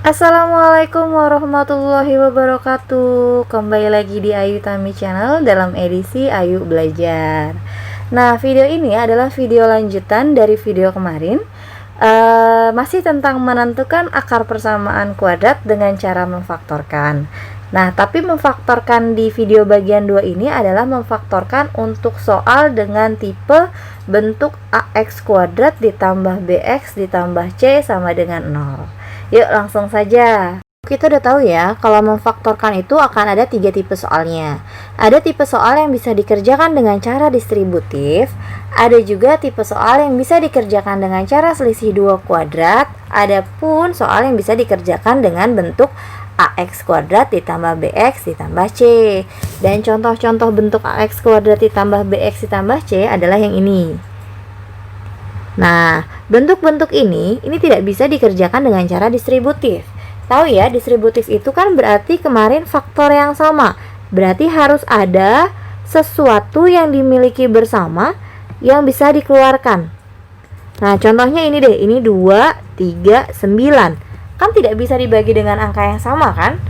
Assalamualaikum warahmatullahi wabarakatuh. Kembali lagi di Ayu Tami Channel dalam edisi Ayu Belajar. Nah, video ini adalah video lanjutan dari video kemarin. Masih tentang menentukan akar persamaan kuadrat dengan cara memfaktorkan. Nah, tapi memfaktorkan di video bagian 2 ini adalah memfaktorkan untuk soal dengan tipe bentuk ax kuadrat ditambah bx ditambah c sama dengan 0. Yuk langsung saja. Kita udah tahu ya, kalau memfaktorkan itu akan ada 3 tipe soalnya. Ada tipe soal yang bisa dikerjakan dengan cara distributif, ada juga tipe soal yang bisa dikerjakan dengan cara selisih 2 kuadrat, ada pun soal yang bisa dikerjakan dengan bentuk ax kuadrat ditambah bx ditambah c. Dan contoh-contoh bentuk ax kuadrat ditambah bx ditambah c adalah yang ini. Nah, bentuk-bentuk ini tidak bisa dikerjakan dengan cara distributif. Tahu ya, distributif itu kan berarti kemarin faktor yang sama. Berarti harus ada sesuatu yang dimiliki bersama yang bisa dikeluarkan. Nah, contohnya ini deh, ini 2, 3, 9. Kan tidak bisa dibagi dengan angka yang sama kan?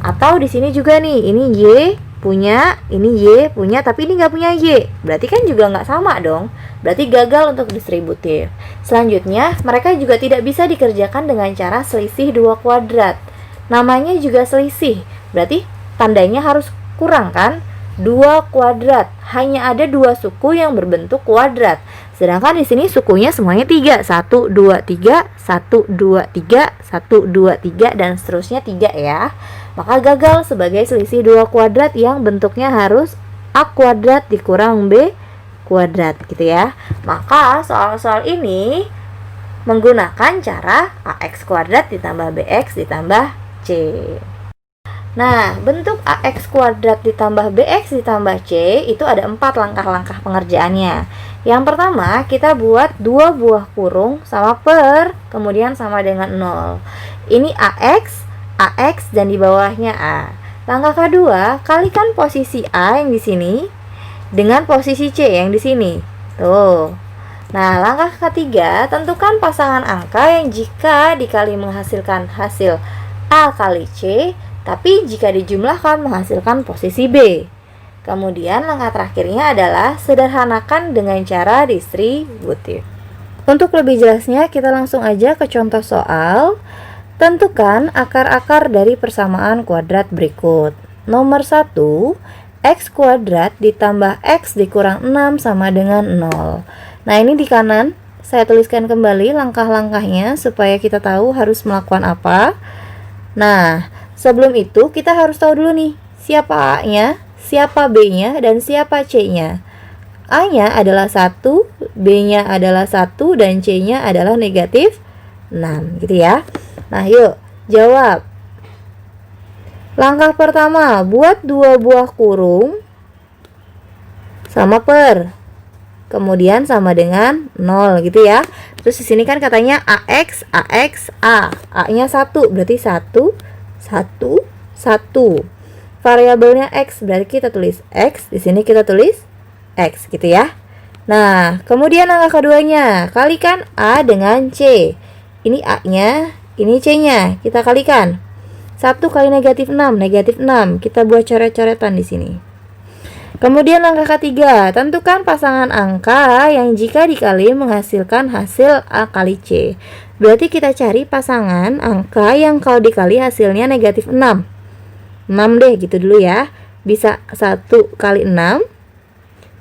Atau di sini juga nih, ini Y punya, ini Y punya, tapi ini nggak punya Y. Berarti kan juga nggak sama dong. Berarti gagal untuk distributif. Selanjutnya, mereka juga tidak bisa dikerjakan dengan cara selisih 2 kuadrat. Namanya juga selisih. Berarti tandanya harus kurang kan? 2 kuadrat. Hanya ada 2 suku yang berbentuk kuadrat. Sedangkan di sini sukunya semuanya 3. 1, 2, 3, 1, 2, 3, 1, 2, 3, dan seterusnya 3 ya. Maka gagal sebagai selisih 2 kuadrat yang bentuknya harus A kuadrat dikurang B kuadrat gitu ya. Maka soal-soal ini menggunakan cara AX kuadrat ditambah BX ditambah C. Nah, bentuk AX kuadrat ditambah BX ditambah C itu ada 4 langkah-langkah pengerjaannya. Yang pertama, kita buat 2 buah kurung sama per, kemudian sama dengan 0. Ini AX, dan di bawahnya A. Langkah kedua, kalikan posisi A yang di sini dengan posisi C yang di sini. Tuh. Nah, langkah ketiga, tentukan pasangan angka yang jika dikali menghasilkan hasil A kali C, tapi jika dijumlahkan menghasilkan posisi B. Kemudian langkah terakhirnya adalah sederhanakan dengan cara distributif. Untuk lebih jelasnya, kita langsung aja ke contoh soal. Tentukan akar-akar dari persamaan kuadrat berikut. Nomor 1, x kuadrat ditambah x dikurang 6 sama dengan 0. Nah, ini di kanan saya tuliskan kembali langkah-langkahnya supaya kita tahu harus melakukan apa. Nah, sebelum itu kita harus tahu dulu nih, siapa A-nya, siapa B-nya, dan siapa C-nya. A-nya adalah 1, B-nya adalah 1, dan C-nya adalah negatif 6 gitu ya. Nah, yuk jawab. Langkah pertama, buat 2 buah kurung sama per. Kemudian sama dengan 0 gitu ya. Terus di sini kan katanya AX, A. A-nya 1, berarti 1, 1, 1. Variabelnya X, berarti kita tulis X, di sini kita tulis X gitu ya. Nah, kemudian langkah keduanya, kalikan A dengan C. Ini A-nya, ini C-nya, kita kalikan. 1 kali negatif 6, kita buat coret-coretan di sini. Kemudian langkah ketiga, tentukan pasangan angka yang jika dikali menghasilkan hasil A kali C. Berarti kita cari pasangan angka yang kalau dikali hasilnya negatif 6. 6 deh gitu dulu ya. Bisa 1 kali 6,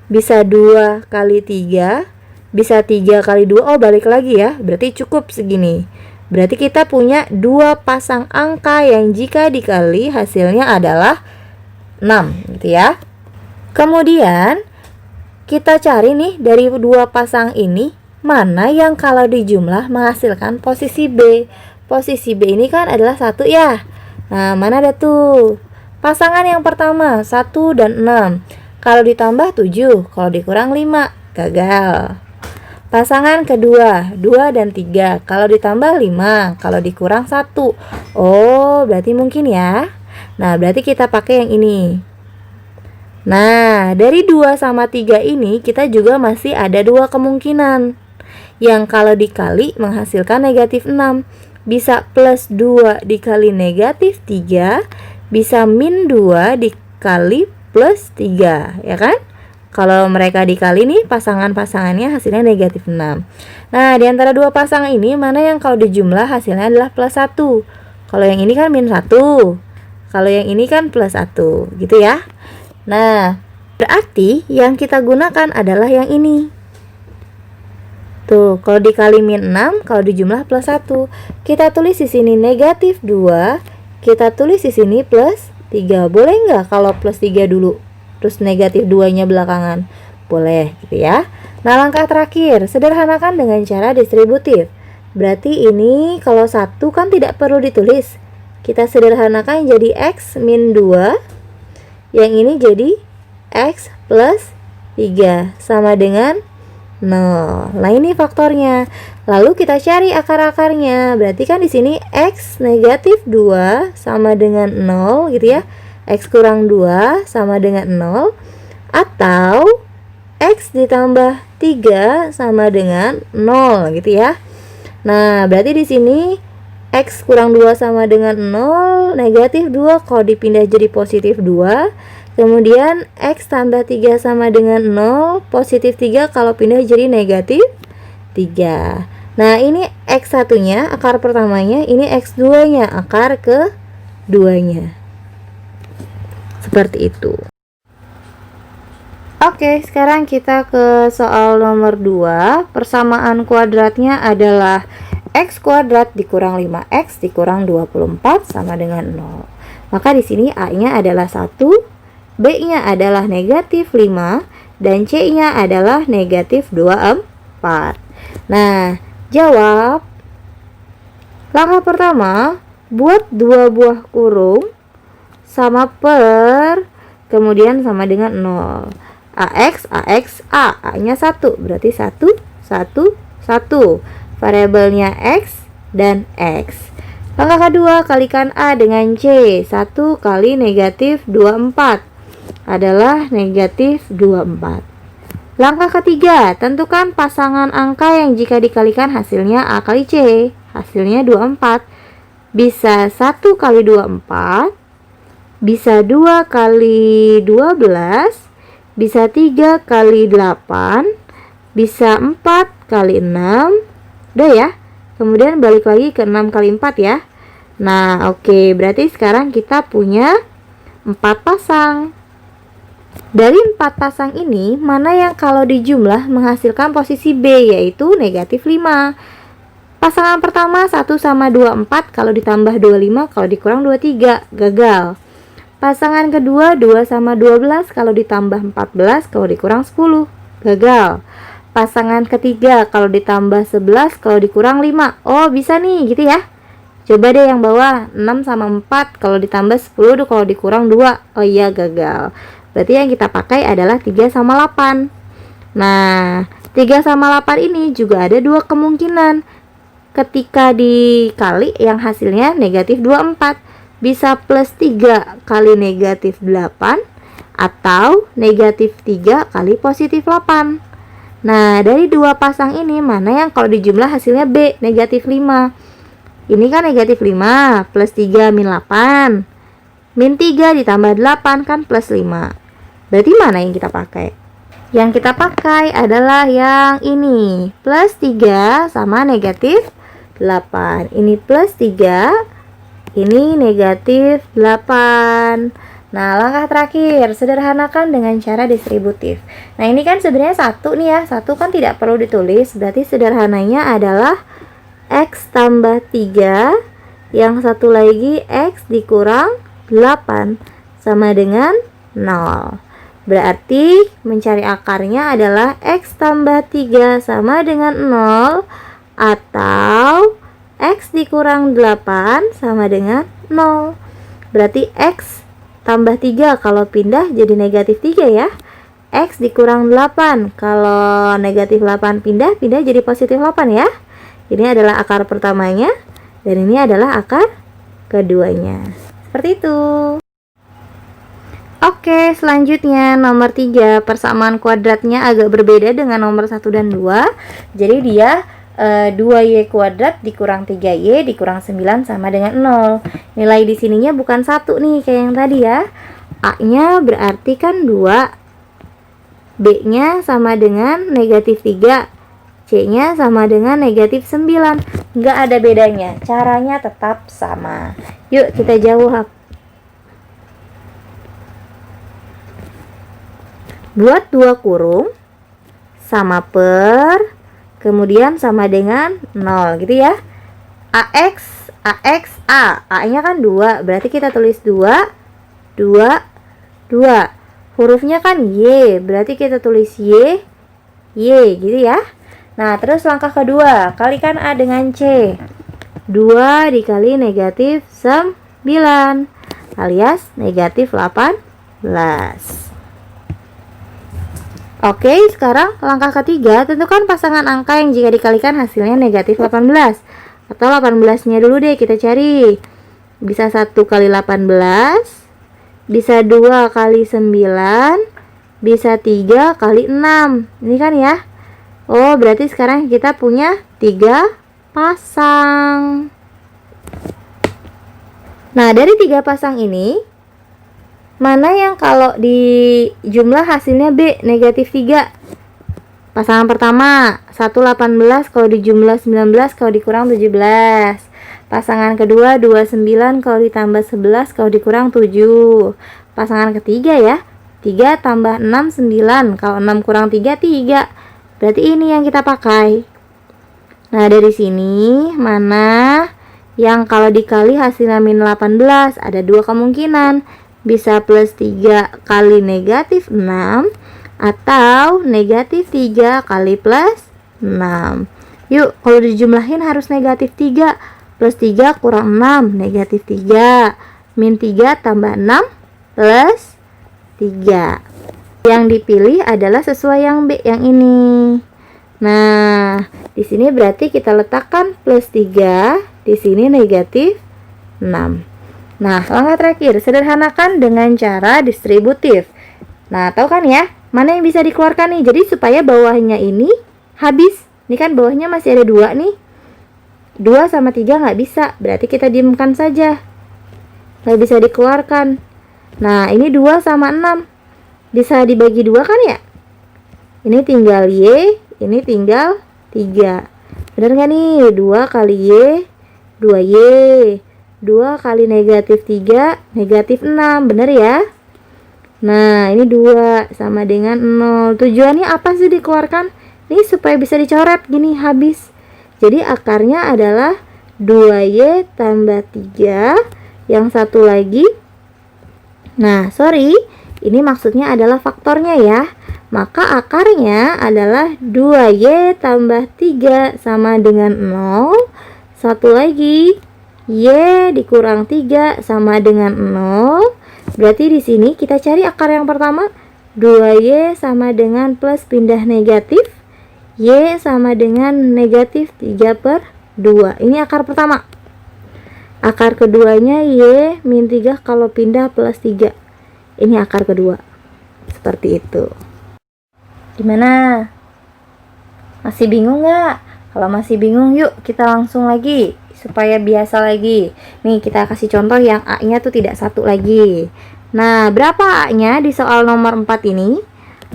bisa 2 kali 3, bisa 3 kali 2. Oh, balik lagi ya, berarti cukup segini. Berarti kita punya 2 pasang angka yang jika dikali hasilnya adalah 6 gitu ya. Kemudian kita cari nih dari 2 pasang ini mana yang kalau dijumlah menghasilkan posisi B. Posisi B ini kan adalah 1 ya. Nah, mana ada tuh? Pasangan yang pertama 1 dan 6. Kalau ditambah 7, kalau dikurang 5, gagal. Pasangan kedua 2 dan 3. Kalau ditambah 5, kalau dikurang 1. Oh, berarti mungkin ya. Nah, berarti kita pakai yang ini. Nah, dari 2 sama 3 ini kita juga masih ada 2 kemungkinan. Yang kalau dikali menghasilkan negatif 6. bisa plus 2 dikali negatif 3, bisa min 2 dikali plus 3, ya kan? Kalau mereka dikali nih pasangan-pasangannya hasilnya negatif 6. Nah, di antara dua pasangan ini mana yang kalau dijumlah hasilnya adalah plus 1? Kalau yang ini kan min 1. Kalau yang ini kan plus 1, gitu ya. Nah, berarti yang kita gunakan adalah yang ini. Tuh, kalau dikali min 6, kalau dijumlah plus 1. Kita tulis di sini negatif 2, kita tulis di sini plus 3. Boleh nggak kalau plus 3 dulu? Terus negatif 2-nya belakangan? Boleh, gitu ya. Nah, langkah terakhir, sederhanakan dengan cara distributif. Berarti ini kalau 1 kan tidak perlu ditulis. Kita sederhanakan jadi X min 2. Yang ini jadi X plus 3 sama dengan 0. Nah, ini faktornya. Lalu kita cari akar-akarnya. Berarti kan di sini X negatif 2 sama dengan 0 gitu ya. X kurang 2 sama dengan 0. Atau X ditambah 3 sama dengan 0 gitu ya. Nah, berarti di sini X kurang 2 sama dengan 0, negatif 2 kalau dipindah jadi positif 2. Kemudian X tambah 3 sama dengan 0, positif 3 kalau pindah jadi negatif 3. Nah, ini X1-nya, akar pertamanya, ini X2-nya, akar ke-2-nya. Seperti itu. Oke, sekarang kita ke soal nomor 2. Persamaan kuadratnya adalah X kuadrat dikurang 5X dikurang 24 sama dengan 0. Maka di sini A-nya adalah 1, B-nya adalah negatif 5, dan C-nya adalah negatif 24. Nah, jawab. Langkah pertama, buat 2 buah kurung sama per, kemudian sama dengan 0. AX, A, A-nya 1, berarti 1, 1, 1. Variabelnya X dan X. Langkah kedua, kalikan A dengan C. 1 kali negatif 24 adalah negatif 24. Langkah ketiga, tentukan pasangan angka yang jika dikalikan hasilnya A kali C. Hasilnya 24. Bisa 1 kali 24, bisa 2 kali 12, bisa 3 kali 8, bisa 4 kali 6. Udah ya. Kemudian balik lagi ke 6 kali 4 ya. Nah, oke, berarti sekarang kita punya 4 pasang. Dari 4 pasang ini, mana yang kalau dijumlah menghasilkan posisi B, yaitu negatif 5. Pasangan pertama 1 sama 24, kalau ditambah 25, kalau dikurang 23, gagal. Pasangan kedua 2 sama 12, kalau ditambah 14, kalau dikurang 10, gagal. Pasangan ketiga kalau ditambah 11, kalau dikurang 5. Oh, bisa nih gitu ya. Coba deh yang bawah, 6 sama 4, kalau ditambah 10, kalau dikurang 2. Oh iya, gagal. Berarti yang kita pakai adalah 3 sama 8. Nah, 3 sama 8 ini juga ada dua kemungkinan. Ketika dikali yang hasilnya negatif 24. Bisa plus 3 kali negatif 8 atau negatif 3 kali positif 8. Nah, dari dua pasang ini mana yang kalau dijumlah hasilnya B, negatif 5. Ini kan negatif 5 plus 3 min 8. Min 3 ditambah 8 kan plus 5. Berarti mana yang kita pakai? Yang kita pakai adalah yang ini, plus 3 sama negatif 8. Ini plus 3, ini negatif 8. Nah, langkah terakhir, sederhanakan dengan cara distributif. Nah, ini kan sebenarnya 1 nih ya. 1 kan tidak perlu ditulis, berarti sederhananya adalah X tambah 3, yang satu lagi X dikurang 8 sama dengan 0. Berarti mencari akarnya adalah X tambah 3 sama dengan 0 atau X dikurang 8 sama dengan 0. Berarti X tambah 3 kalau pindah jadi negatif 3 ya. X dikurang 8 kalau negatif 8 pindah jadi positif 8 ya. Ini adalah akar pertamanya dan ini adalah akar keduanya. Seperti itu. Oke, selanjutnya nomor 3, persamaan kuadratnya agak berbeda dengan nomor 1 dan 2. Jadi dia 2y kuadrat dikurang 3y dikurang 9 sama dengan 0. Nilai di sininya bukan 1 nih kayak yang tadi ya. A-nya berarti kan 2, B-nya sama dengan negatif 3, C-nya sama dengan negatif 9. Nggak ada bedanya, caranya tetap sama. Yuk kita jawab. Buat 2 kurung sama per, kemudian sama dengan 0 gitu ya. AX, AX, A. A-nya kan 2, berarti kita tulis 2, 2, 2. Hurufnya kan Y, berarti kita tulis Y, Y gitu ya. Nah, terus langkah kedua, kalikan A dengan C. 2 dikali negatif 9 alias negatif 18. Oke, sekarang langkah ketiga, tentukan pasangan angka yang jika dikalikan hasilnya negatif 18. Atau 18-nya dulu deh kita cari. Bisa 1 kali 18, bisa 2 kali 9, bisa 3 kali 6. Ini kan ya. Oh, berarti sekarang kita punya 3 pasang. Nah, dari 3 pasang ini, mana yang kalau di jumlah hasilnya B, negatif 3? Pasangan pertama, 1 18 kalau dijumlah 19 kalau dikurang 17. Pasangan kedua, 29 kalau ditambah 11 kalau dikurang 7. Pasangan ketiga ya, 3 tambah 6, 9. Kalau 6 kurang 3, 3. Berarti ini yang kita pakai. Nah, dari sini, mana yang kalau dikali hasilnya min 18? Ada 2 kemungkinan. Bisa plus 3 kali negatif 6 atau negatif 3 kali plus 6. Yuk, kalau dijumlahin harus negatif 3. Plus 3 kurang 6, negatif 3. Min 3 tambah 6 plus 3. Yang dipilih adalah sesuai yang B yang ini. Nah, di sini berarti kita letakkan plus 3, di sini negatif 6. Nah, langkah terakhir, sederhanakan dengan cara distributif. Nah, tahu kan ya, mana yang bisa dikeluarkan nih? Jadi supaya bawahnya ini habis. Ini kan bawahnya masih ada 2 nih. 2 sama 3 nggak bisa, berarti kita diamkan saja. Nggak bisa dikeluarkan. Nah, ini 2 sama 6. Bisa dibagi 2 kan ya? Ini tinggal Y, ini tinggal 3. Bener nggak nih? 2 kali Y, 2Y. 2 kali negatif 3, negatif 6. Bener ya? Nah, ini 2 sama dengan 0. Tujuannya apa sih dikeluarkan? Ini supaya bisa dicoret gini, habis. Jadi akarnya adalah 2Y tambah 3. Yang satu lagi, nah sorry, ini maksudnya adalah faktornya ya. Maka akarnya adalah 2Y tambah 3 sama dengan 0. Satu lagi, Y dikurang 3 sama dengan 0. Berarti di sini kita cari akar yang pertama. 2Y sama dengan plus pindah negatif, Y sama dengan negatif 3/2. Ini akar pertama. Akar keduanya Y min 3 kalau pindah plus 3. Ini akar kedua. Seperti itu. Gimana? Masih bingung nggak? Kalau masih bingung, yuk kita langsung lagi supaya biasa lagi. Nih, kita kasih contoh yang A-nya tuh tidak 1 lagi. Nah, berapa A-nya di soal nomor 4 ini?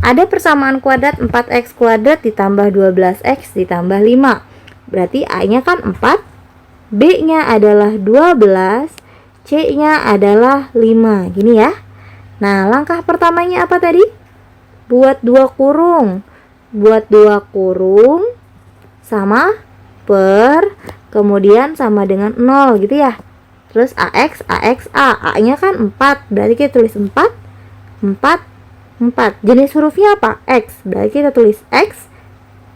Ada persamaan kuadrat 4x kuadrat ditambah 12x ditambah 5. Berarti A-nya kan 4, B-nya adalah 12, C-nya adalah 5. Gini ya. Nah, langkah pertamanya apa tadi? Buat 2 kurung. Buat 2 kurung sama per, kemudian sama dengan 0 gitu ya. Terus AX, AX, A. A-nya kan 4, berarti kita tulis 4, 4, 4. Jenis hurufnya apa? X, berarti kita tulis X,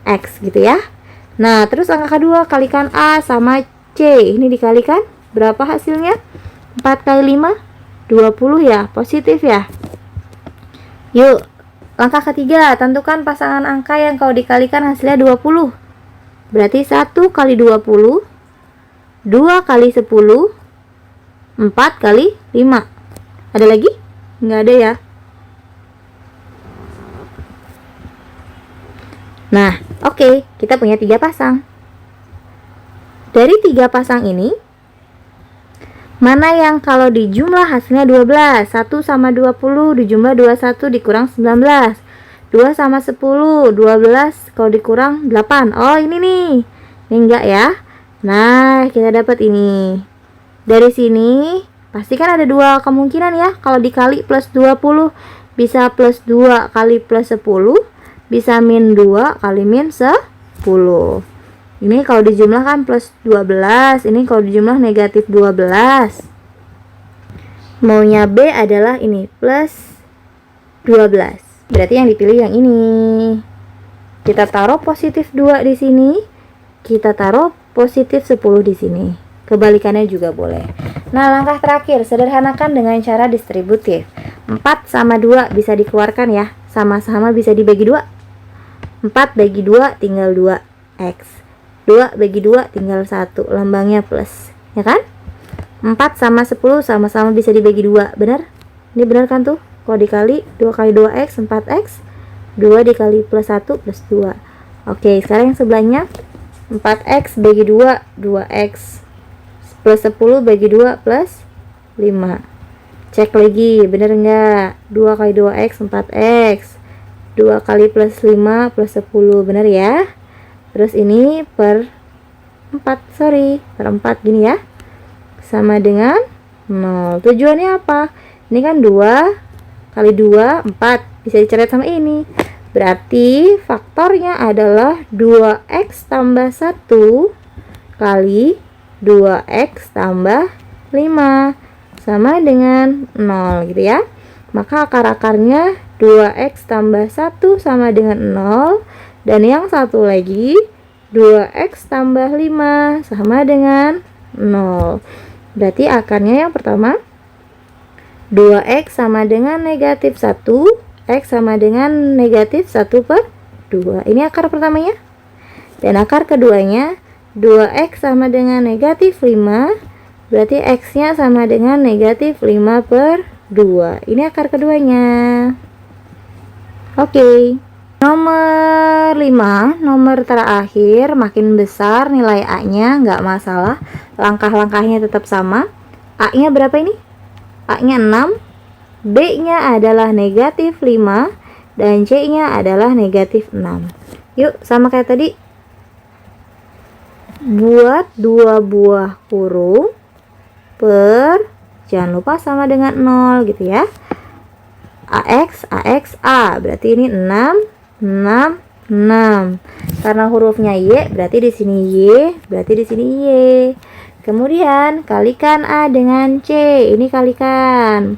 X gitu ya. Nah, terus angka kedua, kalikan A sama C. Ini dikalikan, berapa hasilnya? 4 kali 5, 20 ya, positif ya. Yuk, langkah ketiga, tentukan pasangan angka yang kalau dikalikan hasilnya 20. Berarti 1 kali 20, 2 kali 10, 4 kali 5. Ada lagi? Nggak ada ya. Nah, oke, kita punya 3 pasang. Dari 3 pasang ini, mana yang kalau dijumlah hasilnya 12? 1 sama 20 dijumlah 21 dikurang 19. 2 sama 10, 12 kalau dikurang 8. Oh, ini nih. Ini enggak ya. Nah, kita dapat ini. Dari sini pasti kan ada 2 kemungkinan ya. Kalau dikali plus 20 bisa plus 2 kali plus 10, bisa min 2 kali min 10. Ini kalau dijumlah kan plus 12, ini kalau dijumlah negatif 12. Maunya B adalah ini plus 12. Berarti yang dipilih yang ini. Kita taruh positif 2 di sini, kita taruh positif 10 di sini. Kebalikannya juga boleh. Nah, langkah terakhir, sederhanakan dengan cara distributif. 4 sama 2 bisa dikeluarkan ya. Sama-sama bisa dibagi 2. 4 bagi 2 tinggal 2x. 2 bagi 2 tinggal 1. Lambangnya plus. Ya kan? 4 sama 10 sama-sama bisa dibagi 2. Benar? Ini benar kan tuh? Kalau dikali 2 kali 2x 4x. 2 dikali plus 1 plus 2. Oke, sekarang yang sebelahnya 4x bagi 2 2x. Plus 10 bagi 2 plus 5. Cek lagi, bener enggak? 2 kali 2x 4x. 2 kali plus 5 plus 10, bener ya? Terus ini per 4, per 4 gini ya. Sama dengan 0. Tujuannya apa? Ini kan 2 kali 2, 4. Bisa dicoret sama ini. Berarti faktornya adalah 2x tambah 1 kali 2x tambah 5 sama dengan 0 gitu ya. Maka akar-akarnya 2x tambah 1 sama dengan 0. Dan yang satu lagi 2x tambah 5 sama dengan 0. Berarti akarnya yang pertama 2x sama dengan negatif 1, x sama dengan negatif 1 per 2. Ini akar pertamanya. Dan akar keduanya 2x sama dengan negatif 5, berarti x-nya sama dengan negatif 5 per 2. Ini akar keduanya. Oke. Nomor 5, nomor terakhir, makin besar nilai A-nya, nggak masalah. Langkah-langkahnya tetap sama. A-nya berapa ini? A-nya 6, B-nya adalah negatif 5, dan C-nya adalah negatif 6. Yuk, sama kayak tadi. Buat 2 buah kurung per, jangan lupa sama dengan 0 gitu ya. AX, AX, A. Berarti ini 6, 6, 6. Karena hurufnya Y, berarti di sini Y, berarti di sini Y. Kemudian kalikan A dengan C. Ini kalikan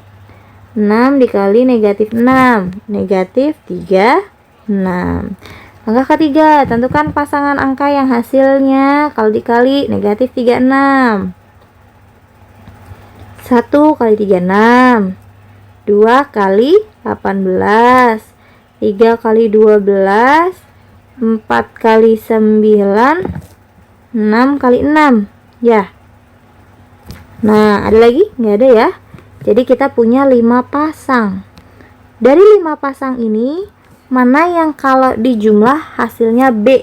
6 dikali negatif 6, negatif 3, 6. Langkah ketiga, tentukan pasangan angka yang hasilnya kalau dikali negatif 36. 1 kali 36, 2 kali 18, 3 kali 12, 4 kali 9, 6 kali 6. Ya. Nah, ada lagi? Nggak ada ya. Jadi kita punya 5 pasang. Dari 5 pasang ini, mana yang kalau dijumlah hasilnya B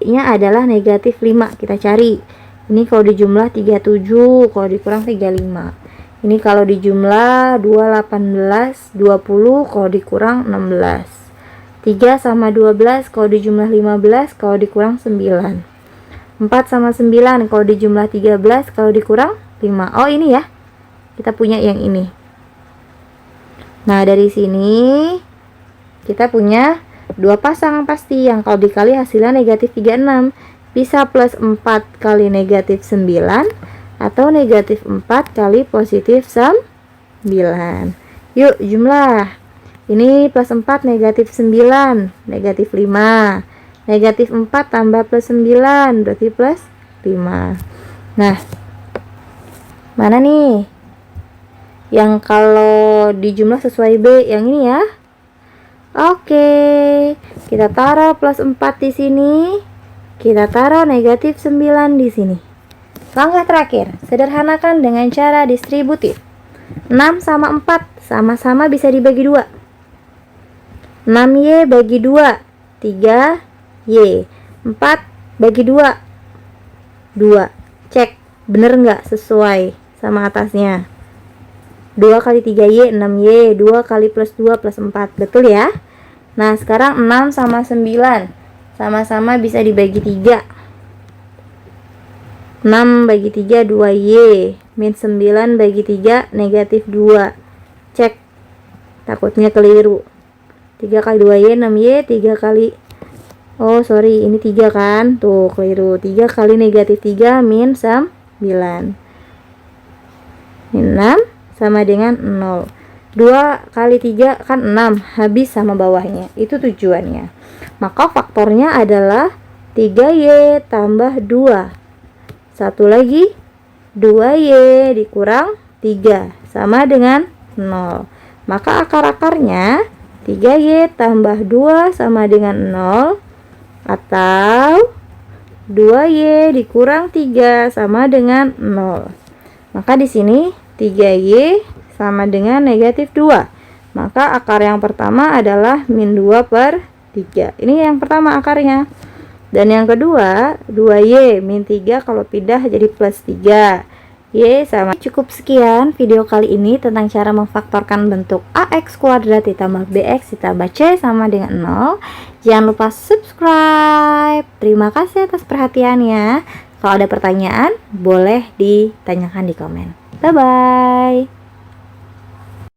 nya adalah negatif 5. Kita cari. Ini kalau dijumlah 37, kalau dikurang 35. Ini kalau dijumlah 2, 18, 20, kalau dikurang 16. 3 sama 12, kalau dijumlah 15, kalau dikurang 9. 4 sama 9, kalau dijumlah 13, kalau dikurang 5. Oh, ini ya. Kita punya yang ini. Nah, dari sini kita punya 2 pasang pasti yang kalau dikali hasilnya negatif 36. Bisa plus 4 kali negatif 9 atau negatif 4 kali positif 9. Yuk jumlah. Ini plus 4 negatif 9, negatif 5. Negatif 4 tambah plus 9 berarti plus 5. Nah, mana nih yang kalau dijumlah sesuai B? Yang ini ya. Oke, kita taruh plus 4 di sini, kita taruh negatif 9 di sini. Langkah terakhir, sederhanakan dengan cara distributif. 6 sama 4 sama-sama bisa dibagi 2. 6Y bagi 2, 3Y. 4 bagi 2, 2. Cek bener nggak sesuai sama atasnya. 2 kali 3Y 6Y, 2 kali plus 2 plus 4, betul ya? Nah sekarang 6 sama 9 sama-sama bisa dibagi 3. 6 bagi 3 2Y, min 9 bagi 3 negatif 2. Cek, takutnya keliru. 3 kali 2Y 6Y, 3 kali, oh sorry ini 3 kan, tuh keliru. 3 kali negatif 3 min 9, min 6 sama dengan 0. 2 kali 3 kan 6, habis sama bawahnya, itu tujuannya. Maka faktornya adalah 3Y tambah 2. Satu lagi 2Y dikurang 3 sama dengan 0. Maka akar-akarnya 3Y tambah 2 sama dengan 0, atau 2Y dikurang 3 sama dengan 0. Maka di sini 3Y sama dengan negatif 2. Maka akar yang pertama adalah min 2/3. Ini yang pertama akarnya. Dan yang kedua 2Y min 3 kalau pindah jadi plus 3. Y sama. Cukup sekian video kali ini tentang cara memfaktorkan bentuk AX kuadrat ditambah BX ditambah C sama dengan 0. Jangan lupa subscribe. Terima kasih atas perhatiannya. Kalau ada pertanyaan boleh ditanyakan di komen. Bye bye.